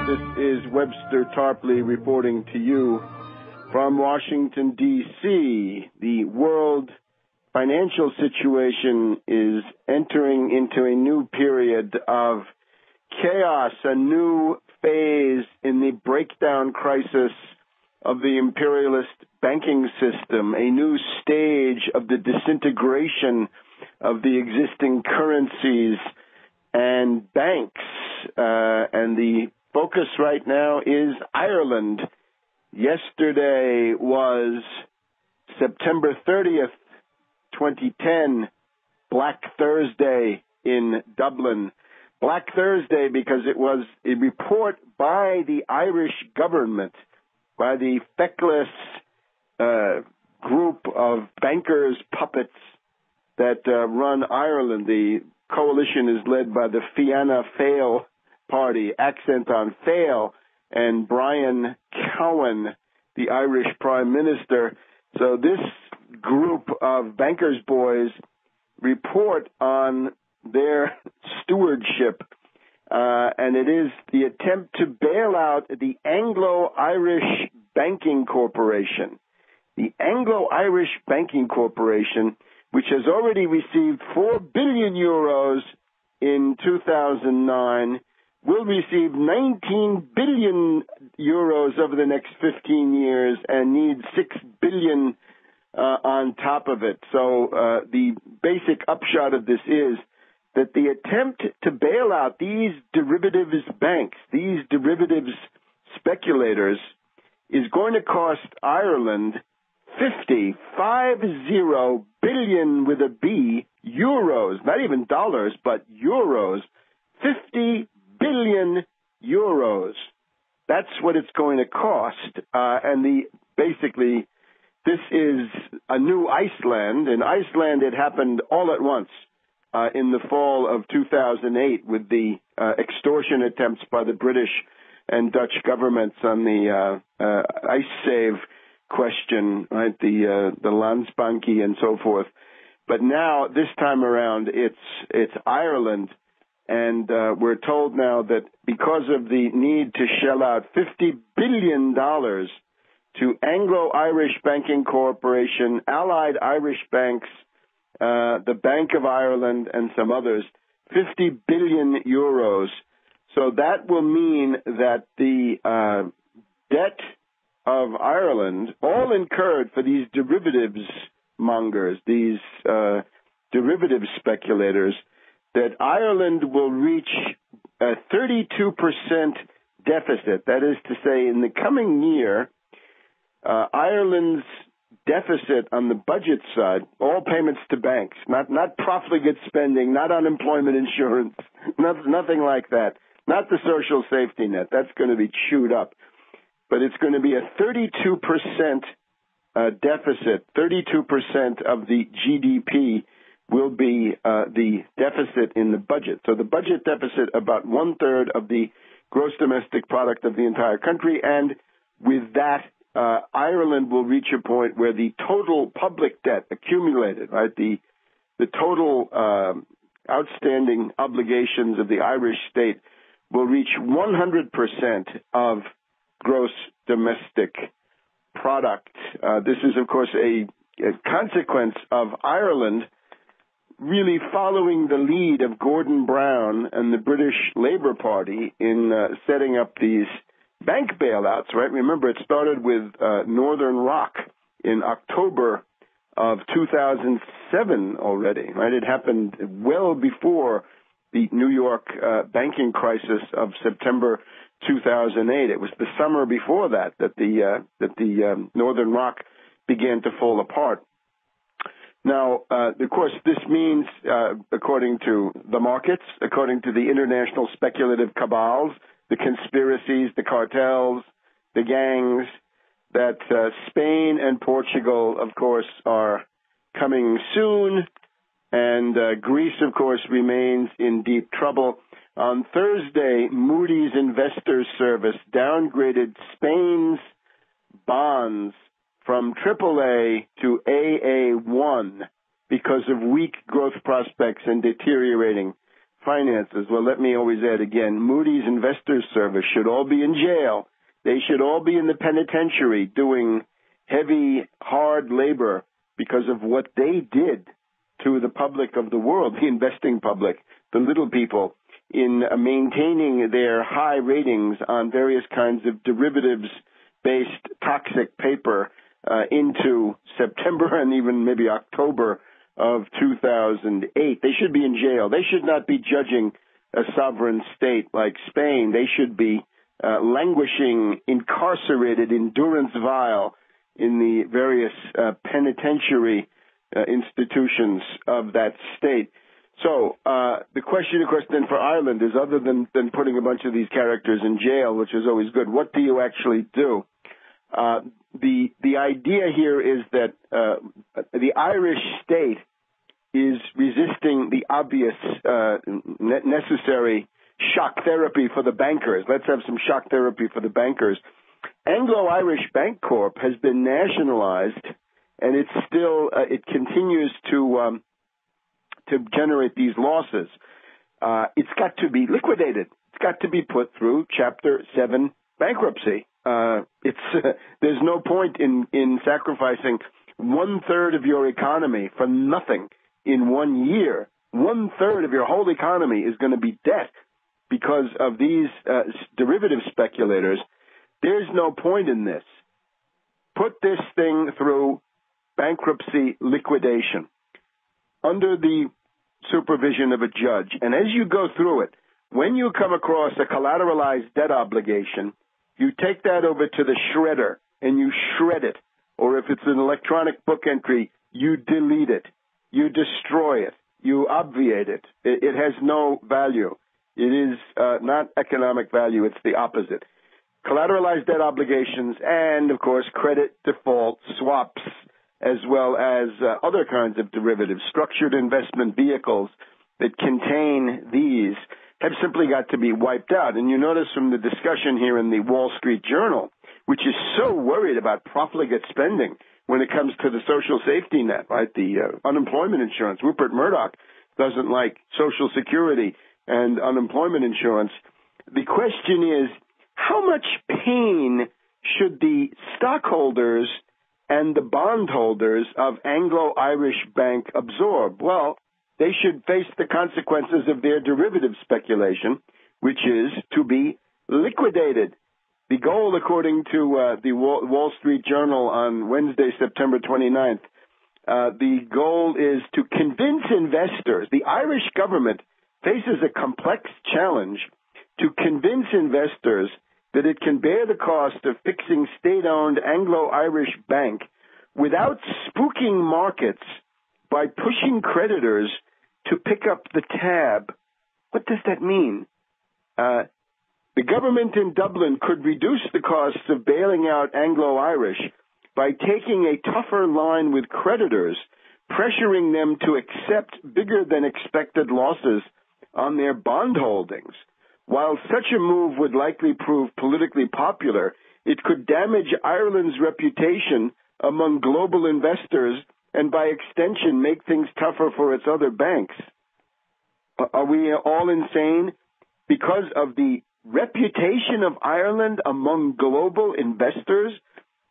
This is Webster Tarpley reporting to you from Washington, D.C. The world financial situation is entering into a new period of chaos, a new phase in the breakdown crisis of the imperialist banking system, a new stage of the disintegration of the existing currencies and banks. And the focus right now is Ireland. Yesterday was September 30th, 2010, Black Thursday in Dublin. Black Thursday because it was a report by the Irish government, by the feckless group of bankers, puppets that run Ireland. The coalition is led by the Fianna Fáil party, accent on fail, and Brian Cowen, the Irish prime minister. So this group of bankers' boys report on their stewardship, and it is the attempt to bail out the Anglo-Irish Banking Corporation. The Anglo-Irish Banking Corporation, which has already received 4 billion euros in 2009, will receive 19 billion euros over the next 15 years and needs 6 billion on top of it. So the basic upshot of this is that the attempt to bail out these derivatives banks, these derivatives speculators, is going to cost Ireland 50 billion with a B, euros, not even dollars, but euros, 50 billion euros. That's what it's going to cost. Basically, this is a new Iceland. In Iceland, it happened all at once in the fall of 2008 with the extortion attempts by the British and Dutch governments on the IceSave question, right? The Landsbanki and so forth. But now, this time around, it's Ireland, and we're told now that because of the need to shell out $50 billion to Anglo-Irish Banking Corporation, Allied Irish Banks, the Bank of Ireland, and some others, 50 billion euros. So that will mean that the debt of Ireland, all incurred for these derivatives mongers, these derivative speculators, that Ireland will reach a 32% deficit. That is to say, in the coming year, Ireland's deficit on the budget side, all payments to banks, not profligate spending, not unemployment insurance, nothing like that, not the social safety net. That's going to be chewed up. But it's going to be a 32% deficit. 32% of the GDP will be the deficit in the budget. So the budget deficit, about 1/3 of the gross domestic product of the entire country. And with that, Ireland will reach a point where the total public debt accumulated, right, the total outstanding obligations of the Irish state will reach 100% of gross domestic product. This is, of course, a consequence of Ireland really following the lead of Gordon Brown and the British Labour Party in setting up these bank bailouts, right? Remember, it started with Northern Rock in October of 2007 already, right? It happened well before the New York banking crisis of September 2008. It was the summer before that the Northern Rock began to fall apart. Now, of course, this means, according to the markets, according to the international speculative cabals, the conspiracies, the cartels, the gangs, that Spain and Portugal, of course, are coming soon, and Greece, of course, remains in deep trouble. On Thursday, Moody's Investors Service downgraded Spain's bonds from AAA to AA1 because of weak growth prospects and deteriorating finances. Well, let me always add again, Moody's Investors Service should all be in jail. They should all be in the penitentiary doing heavy, hard labor because of what they did to the public of the world, the investing public, the little people, in maintaining their high ratings on various kinds of derivatives-based toxic paper into September and even maybe October of 2008. They should be in jail. They should not be judging a sovereign state like Spain. They should be languishing, incarcerated in durance vile in the various penitentiary institutions of that state. So the question, of course, then for Ireland is, other than putting a bunch of these characters in jail, which is always good, what do you actually do? The idea here is that the Irish state is resisting the obvious necessary shock therapy for the bankers. Let's have some shock therapy for the bankers. Anglo-Irish Bank Corp has been nationalized, and it's still it continues to generate these losses. It's got to be liquidated. It's got to be put through Chapter 7 bankruptcy. There's no point in sacrificing 1/3 of your economy for nothing in 1 year. 1/3 of your whole economy is going to be debt because of these derivative speculators. There's no point in this. Put this thing through bankruptcy liquidation under the supervision of a judge. And as you go through it, when you come across a collateralized debt obligation, you take that over to the shredder and you shred it. Or if it's an electronic book entry, you delete it. You destroy it. You obviate it. It has no value. It is not economic value. It's the opposite. Collateralized debt obligations and, of course, credit default swaps, as well as other kinds of derivatives, structured investment vehicles that contain these, have simply got to be wiped out. And you notice from the discussion here in the Wall Street Journal, which is so worried about profligate spending when it comes to the social safety net, right, the unemployment insurance. Rupert Murdoch doesn't like Social Security and unemployment insurance. The question is, how much pain should the stockholders and the bondholders of Anglo-Irish Bank absorb? Well, they should face the consequences of their derivative speculation, which is to be liquidated. The goal, according to the Wall Street Journal on Wednesday, September 29th, the goal is to convince investors. The Irish government faces a complex challenge to convince investors that it can bear the cost of fixing state-owned Anglo-Irish Bank without spooking markets by pushing creditors to pick up the tab. What does that mean? The government in Dublin could reduce the costs of bailing out Anglo-Irish by taking a tougher line with creditors, pressuring them to accept bigger than expected losses on their bond holdings. While such a move would likely prove politically popular, it could damage Ireland's reputation among global investors and by extension make things tougher for its other banks. Are we all insane? Because of the reputation of Ireland among global investors,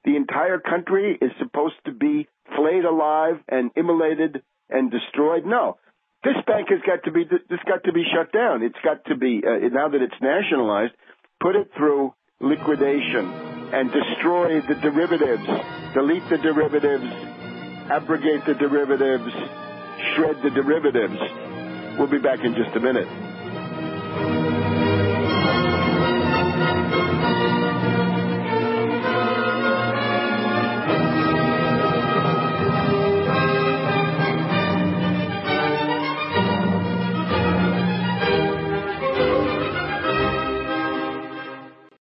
the entire country is supposed to be flayed alive and immolated and destroyed? No. This bank has got to be shut down. It's got to be, now that it's nationalized, put it through liquidation and destroy the derivatives, delete the derivatives, abrogate the derivatives, shred the derivatives. We'll be back in just a minute.